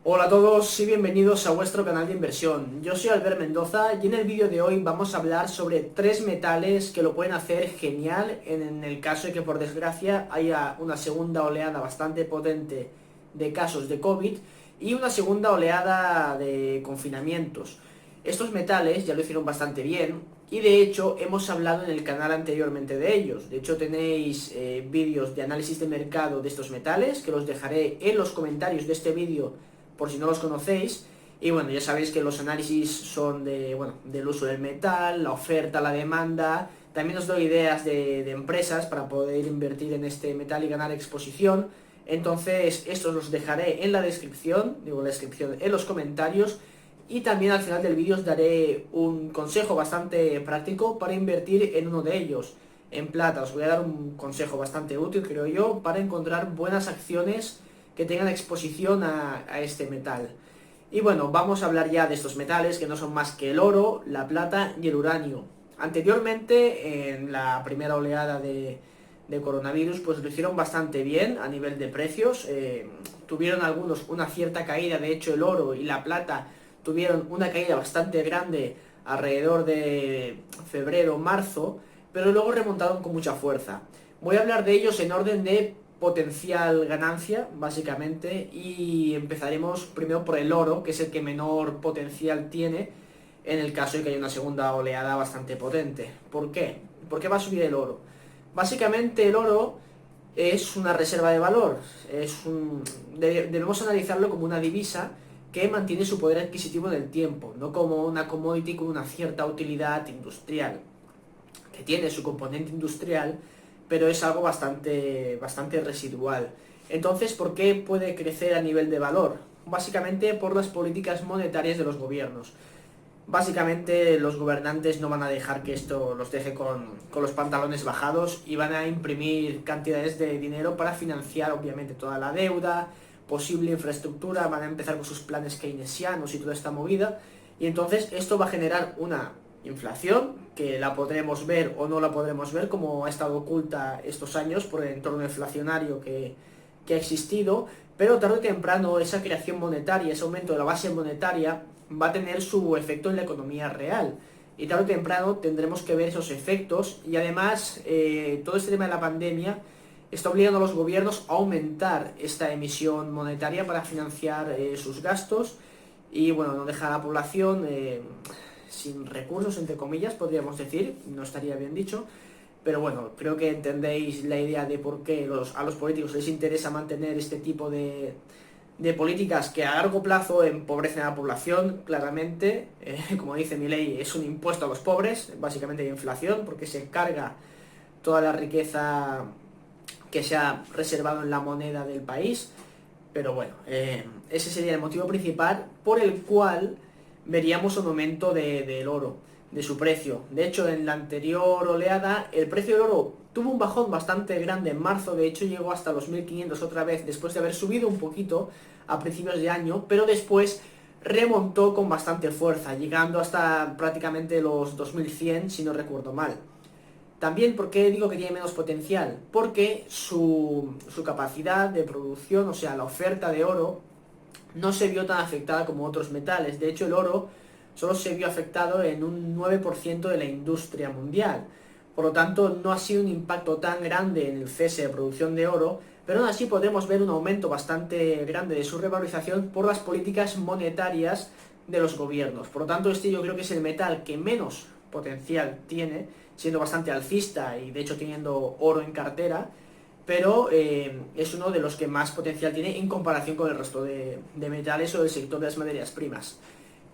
Hola a todos y bienvenidos a vuestro canal de inversión. Yo soy Albert Mendoza y en el vídeo de hoy vamos a hablar sobre tres metales que lo pueden hacer genial en el caso de que por desgracia haya una segunda oleada bastante potente de casos de COVID y una segunda oleada de confinamientos. Estos metales ya lo hicieron bastante bien y de hecho hemos hablado en el canal anteriormente de ellos. De hecho tenéis vídeos de análisis de mercado de estos metales que los dejaré en los comentarios de este vídeo por si no los conocéis. Y bueno, ya sabéis que los análisis son del uso del metal, la oferta, la demanda. También os doy ideas de empresas para poder invertir en este metal y ganar exposición. Entonces, estos los dejaré en la descripción, en los comentarios. Y también al final del vídeo os daré un consejo bastante práctico para invertir en uno de ellos. En plata os voy a dar un consejo bastante útil, creo yo, para encontrar buenas acciones que tengan exposición a este metal. Y bueno, vamos a hablar ya de estos metales que no son más que el oro, la plata y el uranio. Anteriormente, en la primera oleada de coronavirus, pues lo hicieron bastante bien a nivel de precios. Tuvieron algunos una cierta caída, de hecho el oro y la plata tuvieron una caída bastante grande alrededor de febrero, marzo, pero luego remontaron con mucha fuerza. Voy a hablar de ellos en orden de potencial ganancia, básicamente, y empezaremos primero por el oro, que es el que menor potencial tiene en el caso de que haya una segunda oleada bastante potente. ¿Por qué? ¿Por qué va a subir el oro? Básicamente el oro es una reserva de valor, debemos analizarlo como una divisa que mantiene su poder adquisitivo en el tiempo, no como una commodity con una cierta utilidad industrial, que tiene su componente industrial, pero es algo bastante residual. Entonces, ¿por qué puede crecer a nivel de valor? Básicamente por las políticas monetarias de los gobiernos. Básicamente los gobernantes no van a dejar que esto los deje con los pantalones bajados y van a imprimir cantidades de dinero para financiar obviamente toda la deuda, posible infraestructura, van a empezar con sus planes keynesianos y toda esta movida, y entonces esto va a generar una inflación que la podremos ver o no la podremos ver, como ha estado oculta estos años por el entorno inflacionario que ha existido, pero tarde o temprano esa creación monetaria, ese aumento de la base monetaria va a tener su efecto en la economía real. Y tarde o temprano tendremos que ver esos efectos y además todo este tema de la pandemia está obligando a los gobiernos a aumentar esta emisión monetaria para financiar sus gastos y bueno, no dejar a la población sin recursos, entre comillas, podríamos decir, no estaría bien dicho, pero bueno, creo que entendéis la idea de por qué a los políticos les interesa mantener este tipo de políticas que a largo plazo empobrecen a la población, claramente. Como dice mi ley, es un impuesto a los pobres, básicamente de inflación, porque se carga toda la riqueza que se ha reservado en la moneda del país. Pero bueno, ese sería el motivo principal por el cual veríamos un aumento del oro, de su precio. De hecho, en la anterior oleada, el precio del oro tuvo un bajón bastante grande en marzo, de hecho llegó hasta los 1500 otra vez, después de haber subido un poquito a principios de año, pero después remontó con bastante fuerza, llegando hasta prácticamente los 2100, si no recuerdo mal. También, ¿por qué digo que tiene menos potencial? Porque su capacidad de producción, o sea, la oferta de oro, no se vio tan afectada como otros metales. De hecho, el oro solo se vio afectado en un 9% de la industria mundial. Por lo tanto, no ha sido un impacto tan grande en el cese de producción de oro, pero aún así podemos ver un aumento bastante grande de su revalorización por las políticas monetarias de los gobiernos. Por lo tanto, este yo creo que es el metal que menos potencial tiene, siendo bastante alcista y de hecho teniendo oro en cartera, pero es uno de los que más potencial tiene en comparación con el resto de metales o del sector de las materias primas.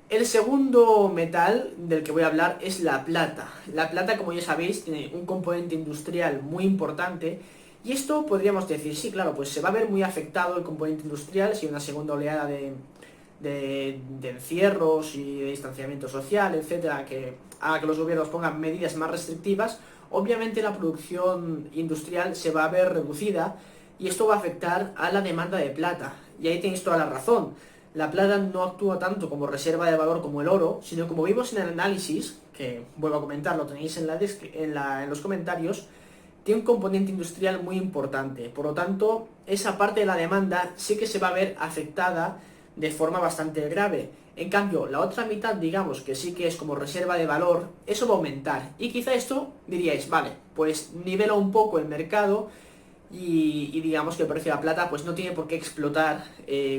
El segundo metal del que voy a hablar es la plata. La plata, como ya sabéis, tiene un componente industrial muy importante y esto podríamos decir, sí, claro, pues se va a ver muy afectado el componente industrial si hay una segunda oleada de encierros y de distanciamiento social, etcétera, que haga que los gobiernos pongan medidas más restrictivas. Obviamente la producción industrial se va a ver reducida y esto va a afectar a la demanda de plata. Y ahí tenéis toda la razón. La plata no actúa tanto como reserva de valor como el oro, sino como vimos en el análisis, que vuelvo a comentar, lo tenéis en los comentarios, tiene un componente industrial muy importante. Por lo tanto, esa parte de la demanda sí que se va a ver afectada de forma bastante grave. En cambio, la otra mitad, digamos que sí que es como reserva de valor, eso va a aumentar. Y quizá esto diríais, vale, pues nivela un poco el mercado y digamos que el precio de la plata pues no tiene por qué explotar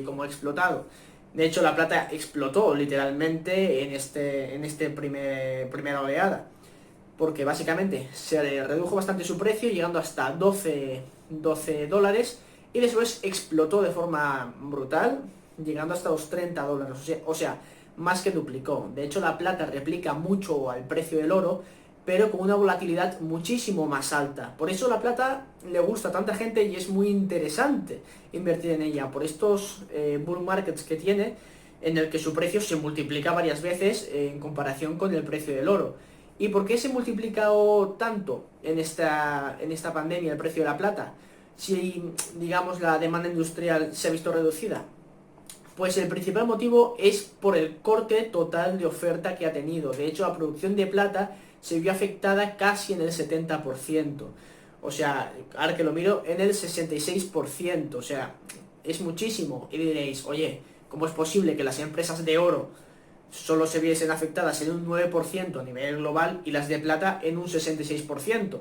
como ha explotado. De hecho, la plata explotó literalmente en este primera oleada, porque básicamente se redujo bastante su precio, llegando hasta 12 dólares, y después explotó de forma brutal, llegando hasta los 30 dólares, o sea, más que duplicó. De hecho, la plata replica mucho al precio del oro, pero con una volatilidad muchísimo más alta. Por eso la plata le gusta a tanta gente y es muy interesante invertir en ella, por estos bull markets que tiene, en el que su precio se multiplica varias veces en comparación con el precio del oro. ¿Y por qué se ha multiplicado tanto en esta pandemia el precio de la plata? Si, digamos, la demanda industrial se ha visto reducida. Pues el principal motivo es por el corte total de oferta que ha tenido. De hecho, la producción de plata se vio afectada casi en el 70%. O sea, ahora que lo miro, en el 66%. O sea, es muchísimo. Y diréis, oye, ¿cómo es posible que las empresas de oro solo se viesen afectadas en un 9% a nivel global y las de plata en un 66%?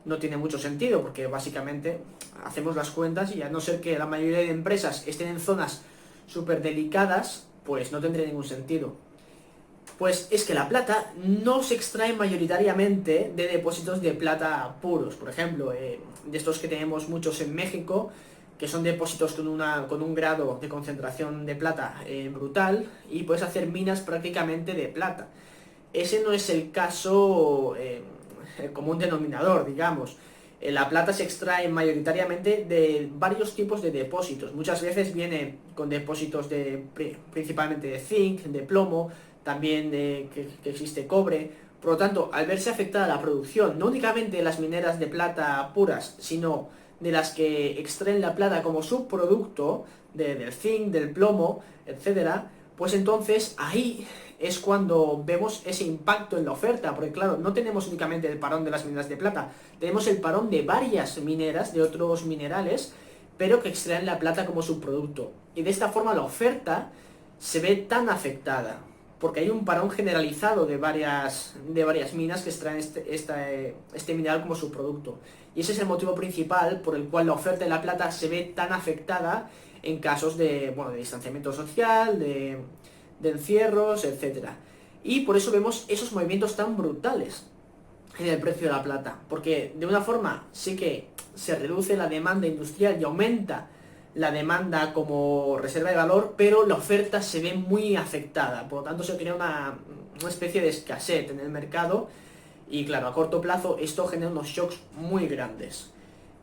No tiene mucho sentido, porque básicamente hacemos las cuentas y a no ser que la mayoría de empresas estén en zonas súper delicadas, pues no tendría ningún sentido. Pues es que la plata no se extrae mayoritariamente de depósitos de plata puros. Por ejemplo, de estos que tenemos muchos en México, que son depósitos con un grado de concentración de plata brutal, y puedes hacer minas prácticamente de plata. Ese no es el caso común denominador, digamos. La plata se extrae mayoritariamente de varios tipos de depósitos. Muchas veces viene con depósitos principalmente de zinc, de plomo, también que existe cobre. Por lo tanto, al verse afectada la producción, no únicamente de las mineras de plata puras, sino de las que extraen la plata como subproducto del zinc, del plomo, etcétera, pues entonces ahí es cuando vemos ese impacto en la oferta, porque claro, no tenemos únicamente el parón de las mineras de plata, tenemos el parón de varias mineras, de otros minerales, pero que extraen la plata como subproducto. Y de esta forma la oferta se ve tan afectada, porque hay un parón generalizado de varias minas que extraen este mineral como subproducto. Y ese es el motivo principal por el cual la oferta de la plata se ve tan afectada en casos de distanciamiento social, de encierros, etcétera. Y por eso vemos esos movimientos tan brutales en el precio de la plata, porque de una forma sí que se reduce la demanda industrial y aumenta la demanda como reserva de valor, pero la oferta se ve muy afectada, por lo tanto se crea una especie de escasez en el mercado y claro, a corto plazo esto genera unos shocks muy grandes.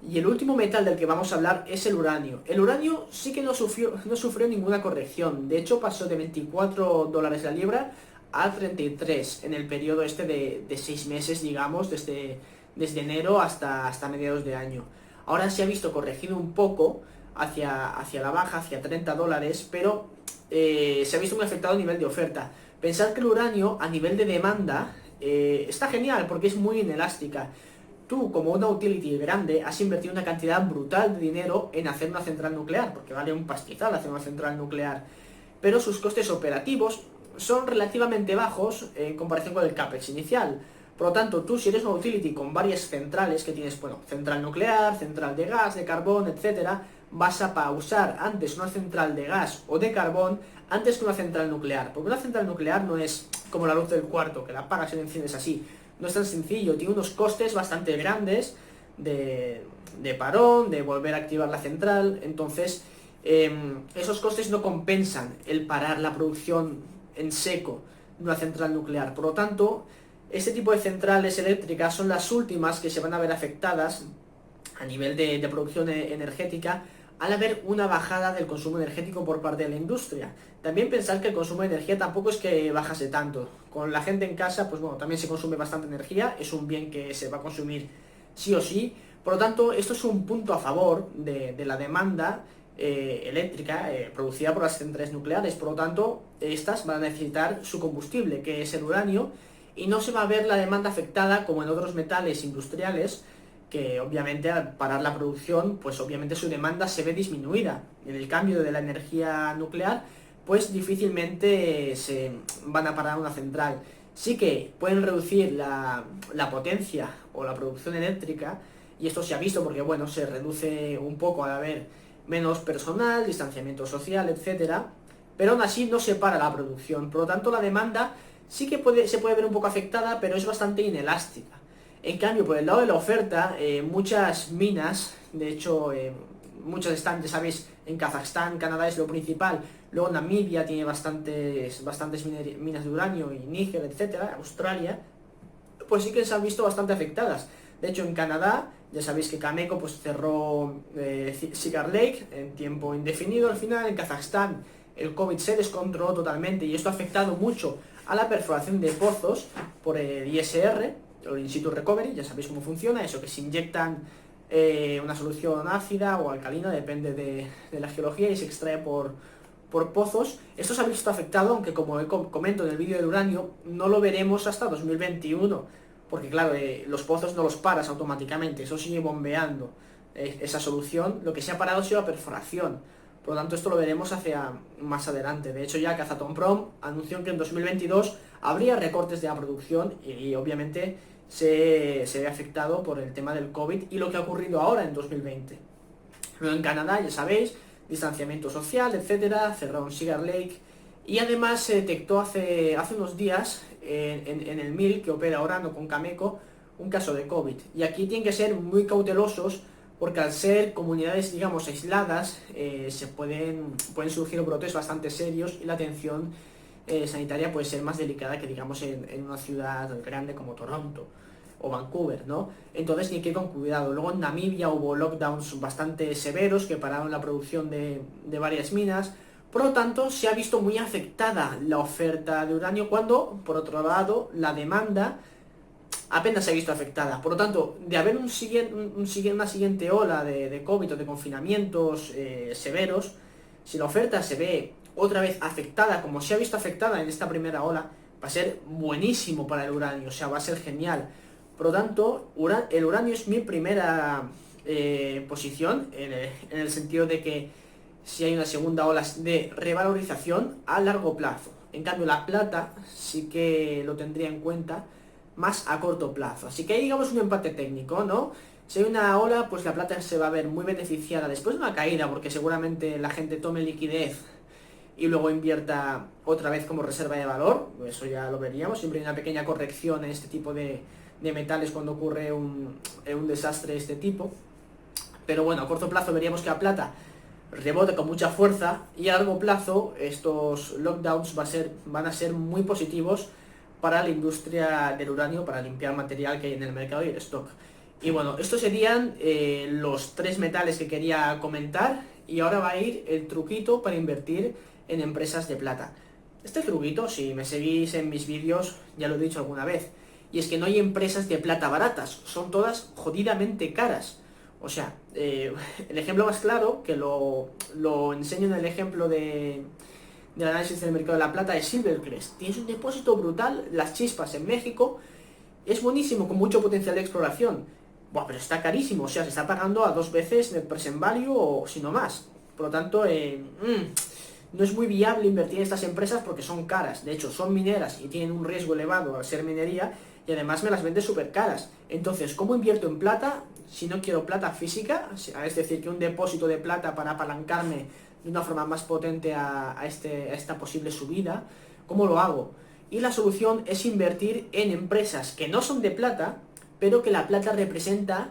Y el último metal del que vamos a hablar es el uranio. El uranio sí que no sufrió ninguna corrección. De hecho, pasó de 24 dólares la libra a 33 en el periodo este de 6 meses, digamos, desde enero hasta mediados de año. Ahora se ha visto corregido un poco hacia la baja, hacia 30 dólares, pero se ha visto muy afectado a nivel de oferta. Pensad que el uranio, a nivel de demanda, está genial porque es muy inelástica. Tú, como una utility grande, has invertido una cantidad brutal de dinero en hacer una central nuclear, porque vale un pastizal hacer una central nuclear, pero sus costes operativos son relativamente bajos en comparación con el CAPEX inicial. Por lo tanto, tú si eres una utility con varias centrales que tienes, central nuclear, central de gas, de carbón, etcétera, vas a pausar antes una central de gas o de carbón antes que una central nuclear, porque una central nuclear no es como la luz del cuarto, que la apagas y la enciendes así. No es tan sencillo, tiene unos costes bastante grandes de parón, de volver a activar la central, entonces esos costes no compensan el parar la producción en seco de una central nuclear. Por lo tanto, este tipo de centrales eléctricas son las últimas que se van a ver afectadas a nivel de producción energética al haber una bajada del consumo energético por parte de la industria. También pensar que el consumo de energía tampoco es que bajase tanto. Con la gente en casa, pues bueno, también se consume bastante energía, es un bien que se va a consumir sí o sí. Por lo tanto, esto es un punto a favor de la demanda eléctrica producida por las centrales nucleares. Por lo tanto, estas van a necesitar su combustible, que es el uranio, y no se va a ver la demanda afectada como en otros metales industriales, que obviamente al parar la producción, pues obviamente su demanda se ve disminuida en el cambio de la energía nuclear, pues difícilmente se van a parar una central. Sí que pueden reducir la potencia o la producción eléctrica, y esto se ha visto porque, bueno, se reduce un poco al haber menos personal, distanciamiento social, etcétera, pero aún así no se para la producción. Por lo tanto, la demanda sí que se puede ver un poco afectada, pero es bastante inelástica. En cambio, por el lado de la oferta, muchas minas, de hecho, muchas están, ya sabéis, en Kazajstán, Canadá es lo principal, luego Namibia tiene bastantes minas de uranio, y Níger, etcétera, Australia, pues sí que se han visto bastante afectadas. De hecho, en Canadá, ya sabéis que Cameco pues cerró Cigar Lake en tiempo indefinido al final. En Kazajstán el COVID se descontroló totalmente y esto ha afectado mucho a la perforación de pozos por el ISR, o In Situ Recovery. Ya sabéis cómo funciona, eso que se inyectan una solución ácida o alcalina, depende de la geología, y se extrae por pozos. Esto se ha visto afectado, aunque como comento en el vídeo del uranio, no lo veremos hasta 2021, porque claro, los pozos no los paras automáticamente, eso sigue bombeando esa solución. Lo que se ha parado ha sido la perforación, por lo tanto esto lo veremos hacia más adelante. De hecho, ya Kazatomprom anunció que en 2022 habría recortes de la producción y obviamente se ve afectado por el tema del COVID y lo que ha ocurrido ahora en 2020. Luego en Canadá, ya sabéis, distanciamiento social, etcétera, cerraron Cigar Lake, y además se detectó hace unos días en el MIL, que opera Orano con Cameco, un caso de COVID. Y aquí tienen que ser muy cautelosos porque al ser comunidades, digamos, aisladas, pueden surgir brotes bastante serios y la atención sanitaria puede ser más delicada que, digamos, en una ciudad grande como Toronto o Vancouver, ¿no? Entonces tiene que ir con cuidado. Luego en Namibia hubo lockdowns bastante severos que pararon la producción de varias minas. Por lo tanto, se ha visto muy afectada la oferta de uranio cuando, por otro lado, la demanda apenas se ha visto afectada. Por lo tanto, de haber una siguiente ola de COVID o de confinamientos severos, si la oferta se ve otra vez afectada, como se ha visto afectada en esta primera ola, va a ser buenísimo para el uranio, o sea, va a ser genial. Por lo tanto, el uranio es mi primera posición, en el sentido de que si hay una segunda ola de revalorización a largo plazo. En cambio, la plata sí que lo tendría en cuenta más a corto plazo. Así que hay, digamos, un empate técnico, ¿no? Si hay una ola, pues la plata se va a ver muy beneficiada después de una caída, porque seguramente la gente tome liquidez y luego invierta otra vez como reserva de valor. Eso ya lo veríamos. Siempre hay una pequeña corrección en este tipo de metales cuando ocurre un desastre de este tipo. Pero bueno, a corto plazo veríamos que la plata rebote con mucha fuerza, y a largo plazo estos lockdowns van a ser muy positivos para la industria del uranio, para limpiar material que hay en el mercado y el stock. Y bueno, estos serían los tres metales que quería comentar, y ahora va a ir el truquito para invertir en empresas de plata. Este truquito, si me seguís en mis vídeos, ya lo he dicho alguna vez, y es que no hay empresas de plata baratas, son todas jodidamente caras. O sea, el ejemplo más claro, que lo enseño en el ejemplo del análisis del mercado de la plata, es Silvercrest. Tienes un depósito brutal, Las Chispas en México, es buenísimo, con mucho potencial de exploración. Buah, pero está carísimo, o sea, se está pagando a 2 veces net present value o si no más. Por lo tanto, no es muy viable invertir en estas empresas porque son caras. De hecho, son mineras y tienen un riesgo elevado al ser minería, y además me las vende súper caras. Entonces, ¿cómo invierto en plata si no quiero plata física? Es decir, que un depósito de plata para apalancarme de una forma más potente a esta posible subida. ¿Cómo lo hago? Y la solución es invertir en empresas que no son de plata, pero que la plata representa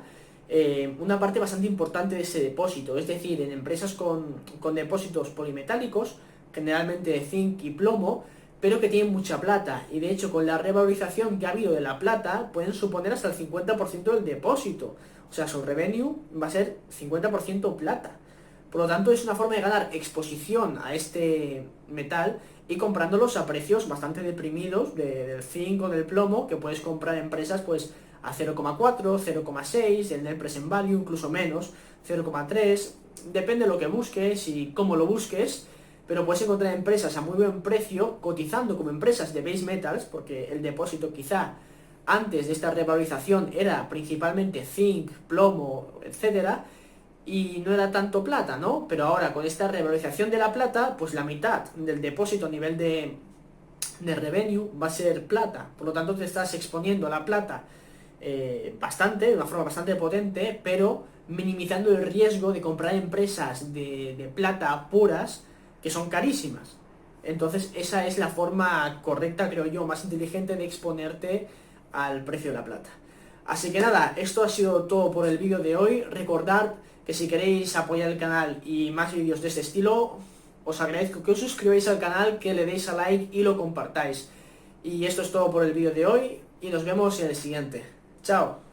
una parte bastante importante de ese depósito. Es decir, en empresas con depósitos polimetálicos, generalmente de zinc y plomo, pero que tienen mucha plata, y de hecho con la revalorización que ha habido de la plata pueden suponer hasta el 50% del depósito. O sea, su revenue va a ser 50% plata. Por lo tanto, es una forma de ganar exposición a este metal y comprándolos a precios bastante deprimidos del zinc o del plomo, que puedes comprar empresas pues a 0,4, 0,6, el net present value, incluso menos, 0,3, depende de lo que busques y cómo lo busques. Pero puedes encontrar empresas a muy buen precio cotizando como empresas de base metals, porque el depósito quizá antes de esta revalorización era principalmente zinc, plomo, etcétera, y no era tanto plata, ¿no? Pero ahora con esta revalorización de la plata, pues la mitad del depósito a nivel de revenue va a ser plata. Por lo tanto te estás exponiendo a la plata bastante, de una forma bastante potente, pero minimizando el riesgo de comprar empresas de plata puras que son carísimas. Entonces esa es la forma correcta, creo yo, más inteligente de exponerte al precio de la plata. Así que nada, esto ha sido todo por el vídeo de hoy. Recordad que si queréis apoyar el canal y más vídeos de este estilo, os agradezco que os suscribáis al canal, que le deis a like y lo compartáis. Y esto es todo por el vídeo de hoy y nos vemos en el siguiente. Chao.